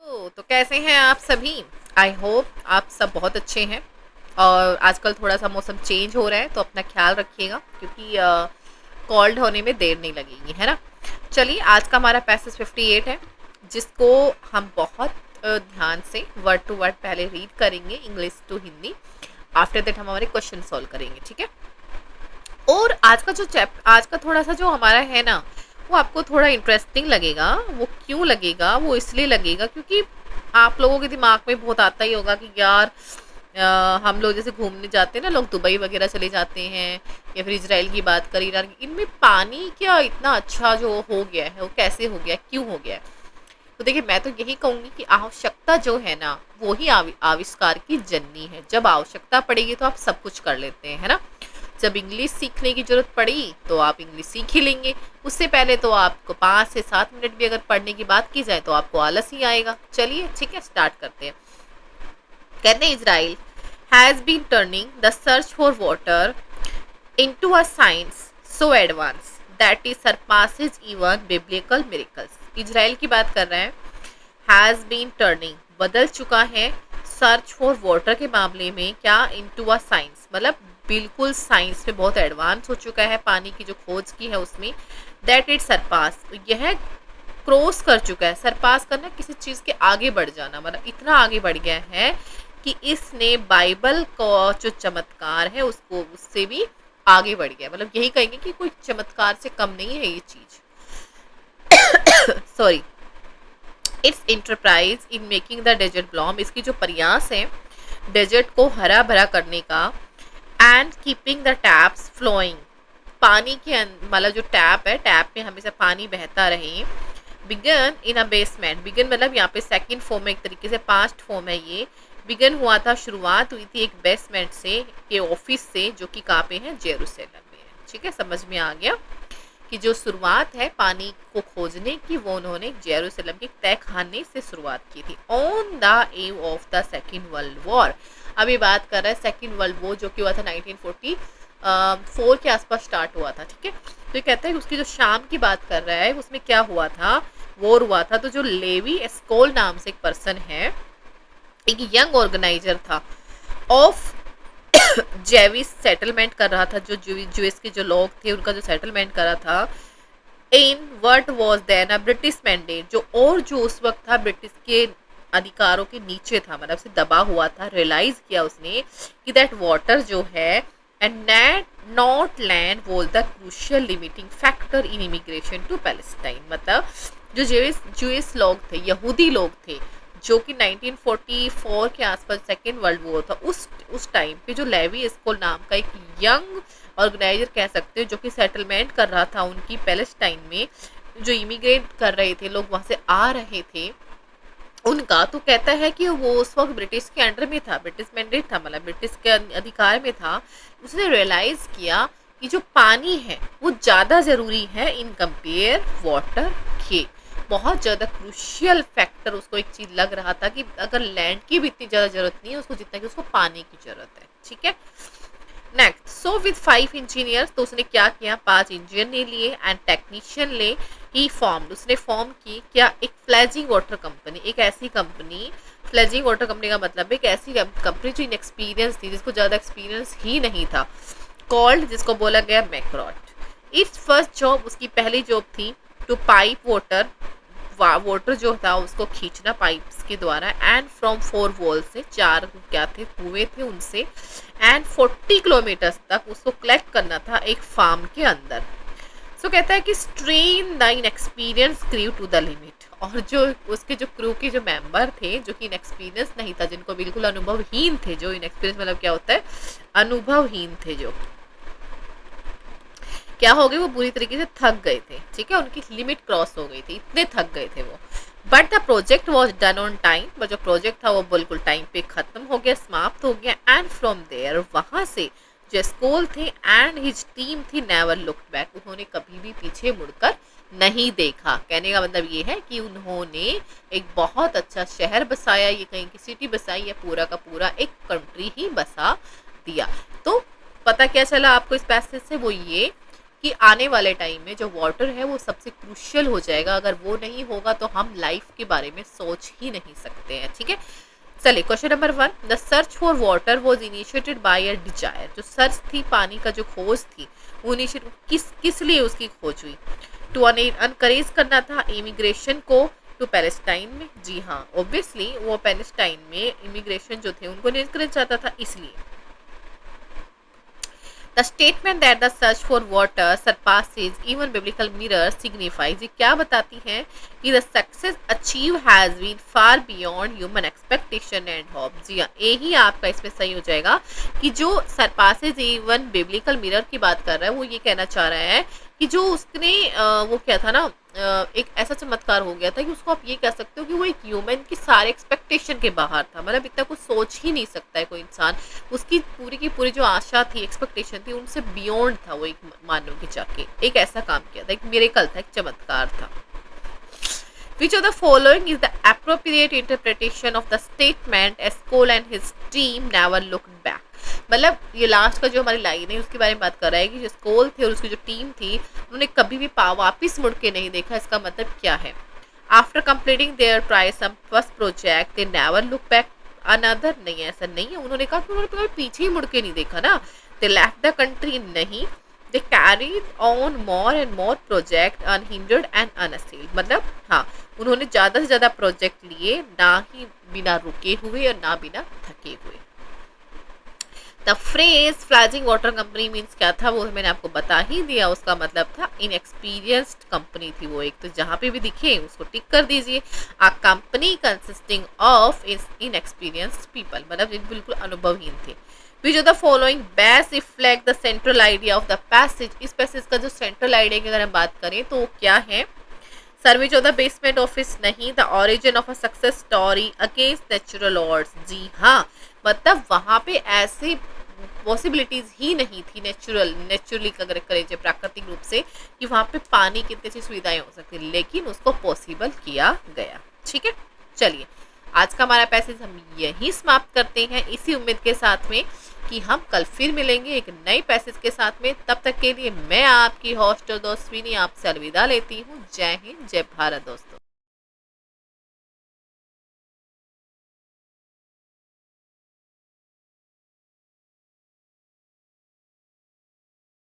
तो कैसे हैं आप सभी। आई होप आप सब बहुत अच्छे हैं। और आजकल थोड़ा सा मौसम चेंज हो रहा है तो अपना ख्याल रखिएगा क्योंकि कोल्ड होने में देर नहीं लगेगी, है ना। चलिए, आज का हमारा पैसेज 58 है, जिसको हम बहुत ध्यान से वर्ड टू वर्ड पहले रीड करेंगे, English to Hindi. After that हम हमारे क्वेश्चन सॉल्व करेंगे, ठीक है। और आज का थोड़ा सा जो हमारा है ना, वो आपको थोड़ा इंटरेस्टिंग लगेगा। वो क्यों लगेगा? वो इसलिए लगेगा क्योंकि आप लोगों के दिमाग में बहुत आता ही होगा कि यार हम लोग जैसे घूमने जाते हैं ना, लोग दुबई वगैरह चले जाते हैं या फिर इजराइल की बात करें, ईरान की, इनमें पानी क्या इतना अच्छा जो हो गया है, वो कैसे हो गया, क्यों हो गया है। तो देखिए, मैं तो यही कहूंगी कि आवश्यकता जो है ना, वो ही आविष्कार की जननी है। जब आवश्यकता पड़ेगी तो आप सब कुछ कर लेते हैं, है ना। जब इंग्लिश सीखने की जरूरत पड़ी तो आप इंग्लिश सीख ही लेंगे। उससे पहले तो आपको 5 से 7 मिनट भी अगर पढ़ने की बात की जाए तो आपको आलस ही आएगा। चलिए ठीक है, स्टार्ट करते हैं। कहते हैं, Israel has been turning the search for water into a science so advanced that it surpasses even biblical miracles। Israel की बात कर रहे हैं। हैज बीन टर्निंग, बदल चुका है, सर्च फॉर वाटर के मामले में क्या, इनटू अ साइंस, मतलब बिल्कुल साइंस में बहुत एडवांस हो चुका है, पानी की जो खोज की है उसमें। दैट इट सरपास, यह क्रॉस कर चुका है। सरपास करना, किसी चीज के आगे बढ़ जाना, मतलब इतना आगे बढ़ गया है कि इसने बाइबल को जो चमत्कार है उसको उससे भी आगे बढ़ गया। मतलब यही कहेंगे कि कोई चमत्कार से कम नहीं है ये चीज। Sorry, it's enterprise in making the desert bloom, इसकी जो प्रयास है डेजर्ट को हरा भरा करने का, and keeping the taps flowing, पानी के मतलब जो टैप है, टैप में हमेशा पानी बहता रहे। Begin in a basement, begin मतलब यहाँ पे सेकंड फॉर्म है, एक तरीके से पास्ट फॉर्म है ये। बिगन हुआ था, शुरुआत हुई थी एक बेसमेंट से, के ऑफिस से, जो कि कहाँ पे है, जेरूसलम में है। ठीक है, समझ में आ गया कि जो शुरुआत है पानी को खोजने की, वो उन्होंने जेरूसलम के तहखाने से शुरुआत की थी। On the above of the second world war, अभी बात कर रहे हैं सेकेंड वर्ल्ड वॉर, जो कि हुआ था 1944 के आसपास स्टार्ट हुआ था। ठीक है, तो ये कहता है कि उसकी जो शाम की बात कर रहा है, उसमें क्या हुआ था, वॉर हुआ था। तो जो लेवी एस्कोल नाम से एक पर्सन है, एक यंग ऑर्गेनाइजर था ऑफ जेविस, सेटलमेंट कर रहा था, जो जूस के जो लोग थे उनका जो सेटलमेंट कर रहा था in what was then a British mandate, जो उस वक्त था ब्रिटिश के अधिकारों के नीचे था, मतलब से दबा हुआ था। रियलाइज किया उसने कि दैट वाटर जो है and net not land was the crucial limiting factor in immigration to Palestine. मतलब जो जूस लोग थे, यहूदी लोग थे, जो कि 1944 के आसपास सेकेंड वर्ल्ड वॉर था, उस टाइम पे जो लेवी स्कूल नाम का एक यंग ऑर्गेनाइजर कह सकते हो, जो कि सेटलमेंट कर रहा था उनकी पैलेस्टाइन में, जो इमिग्रेट कर रहे थे लोग, वहां से आ रहे थे उनका, तो कहता है कि वो उस वक्त ब्रिटिश के अंडर में था, ब्रिटिश मैंडेट था, मतलब ब्रिटिश के अधिकार में था। उसने रियलाइज किया कि जो पानी है वो ज़्यादा ज़रूरी है इन कंपेयर वाटर के। बहुत ज़्यादा क्रूशियल फैक्टर उसको एक चीज़ लग रहा था कि अगर लैंड की भी इतनी ज़्यादा ज़रूरत नहीं है उसको, जितना कि उसको पानी की ज़रूरत है। ठीक है, नेक्स्ट, सो विद 5 इंजीनियर्स, तो उसने क्या किया, 5 इंजीनियर लिए एंड टेक्नीशियन ले, ही फॉर्म्ड, उसने फॉर्म की क्या, एक फ्लेजिंग वाटर कंपनी, एक ऐसी कंपनी। फ्लेजिंग वाटर कंपनी का मतलब एक ऐसी कंपनी जो इनएक्सपीरियंस थी, जिसको ज़्यादा एक्सपीरियंस ही नहीं था, कॉल्ड, जिसको बोला गया मैक्रॉट। इट्स फर्स्ट जॉब, उसकी पहली जॉब थी टू पाइप वाटर जो था उसको खींचना पाइप्स के द्वारा, एंड फ्रॉम 4 वॉल से, 4 क्या थे, कुएं थे उनसे, एंड 40 किलोमीटर तक उसको कलेक्ट करना था एक फार्म के अंदर। सो कहता है कि strain the inexperience crew to the limit, और जो उसके जो क्रू के जो मेंबर थे, जो कि इनएक्सपीरियंस नहीं था, जिनको बिल्कुल अनुभवहीन थे, जो इनएक्सपीरियंस मतलब क्या होता है, अनुभवहीन थे, जो क्या हो गए, वो पूरी तरीके से थक गए थे। ठीक है, उनकी लिमिट क्रॉस हो गई थी, इतने थक गए थे वो। But the project was done on time, but जो प्रोजेक्ट था वो बिल्कुल टाइम पे खत्म हो गया, समाप्त हो गया। एंड फ्रॉम देयर, वहां से जो स्कूल थे एंड हिज टीम थी, नेवर लुक्ड बैक, उन्होंने कभी भी पीछे मुड़कर नहीं देखा। कहने का मतलब ये है कि उन्होंने एक बहुत अच्छा शहर बसाया, ये कहीं की सिटी बसाई, या पूरा का पूरा एक कंट्री ही बसा दिया। तो पता क्या चला आपको इस पैसेज से, वो ये कि आने वाले टाइम में जो वाटर है वो सबसे क्रूशियल हो जाएगा। अगर वो नहीं होगा तो हम लाइफ के बारे में सोच ही नहीं सकते हैं। ठीक है, चलिए question number 1, the search for water was initiated by a desire. जो सर्च थी, पानी का जो खोज थी, वो इनिशिएट किस लिए उसकी खोज हुई? टू अनकरेज करना था इमिग्रेशन को टू पैलेस्टाइन में। जी हाँ, ऑब्वियसली वो पैलेस्टाइन में इमिग्रेशन जो थे उनको इनकरेज चाहता था, इसलिए। The statement that the search for water surpasses even biblical mirrors signifies, ये क्या बताती है कि the success achieved has been far beyond human expectation and hope। जी हाँ, यही आपका इसमें सही हो जाएगा कि जो surpasses even biblical mirror की बात कर रहा है, वो ये कहना चाह रहा है कि जो उसने वो क्या था ना, एक ऐसा चमत्कार हो गया था कि उसको आप ये कह सकते हो कि वो एक ह्यूमन की सारे एक्सपेक्टेशन के बाहर था। मतलब इतना कुछ सोच ही नहीं सकता है कोई इंसान। उसकी पूरी की पूरी जो आशा थी, एक्सपेक्टेशन थी, उनसे बियॉन्ड था वो, एक मानव के जाके एक ऐसा काम किया था, एक मिरेकल था, एक चमत्कार था। Which of the following is the appropriate interpretation of the statement as Cole and his team never looked back? मतलब ये लास्ट का जो हमारी लाइन है उसके बारे में बात कर रहा है कि जो स्कोल थे और उसकी जो टीम थी, उन्होंने कभी भी वापिस मुड़ के नहीं देखा। इसका मतलब क्या है? After completing their try some first project they never look back another. नहीं, ऐसा नहीं है। उन्होंने कहा कि उन्होंने पीछे ही मुड़ के नहीं देखा ना। दे लेफ्ट द कंट्री, नहीं, they carried on more and more project unhindered and unassailed. मतलब हाँ, उन्होंने ज़्यादा से ज़्यादा प्रोजेक्ट लिए, ना ही बिना रुके हुए और ना बिना थके हुए। The phrase flagging water company means क्या था, वो मैंने आपको बता ही दिया। उसका मतलब था इनएक्सपीरियंस्ड कंपनी थी वो एक। तो जहाँ पे भी दिखे उसको टिक कर दीजिए। A company consisting of inexperienced people, मतलब बिल्कुल अनुभवहीन थे। Which of the following best reflect the central idea of the passage? इस पैसेज का जो सेंट्रल आइडिया की अगर हम बात करें तो क्या है? Service of the basement office, नहीं। The origin of a success story against natural odds, जी हाँ। मतलब वहाँ पे ऐसी पॉसिबिलिटीज ही नहीं थी नेचुरली अगर करें प्राकृतिक रूप से, कि वहाँ पे पानी कितनी सी सुविधाएं हो सकती, लेकिन उसको पॉसिबल किया गया। ठीक है, चलिए आज का हमारा पैसेज हम यही समाप्त करते हैं, इसी उम्मीद के साथ में कि हम कल फिर मिलेंगे एक नए पैसेज के साथ में। तब तक के लिए मैं आपकी हॉस्टल दोस्त स्विनी आपसे अलविदा लेती हूँ। जय हिंद, जय भारत दोस्तों।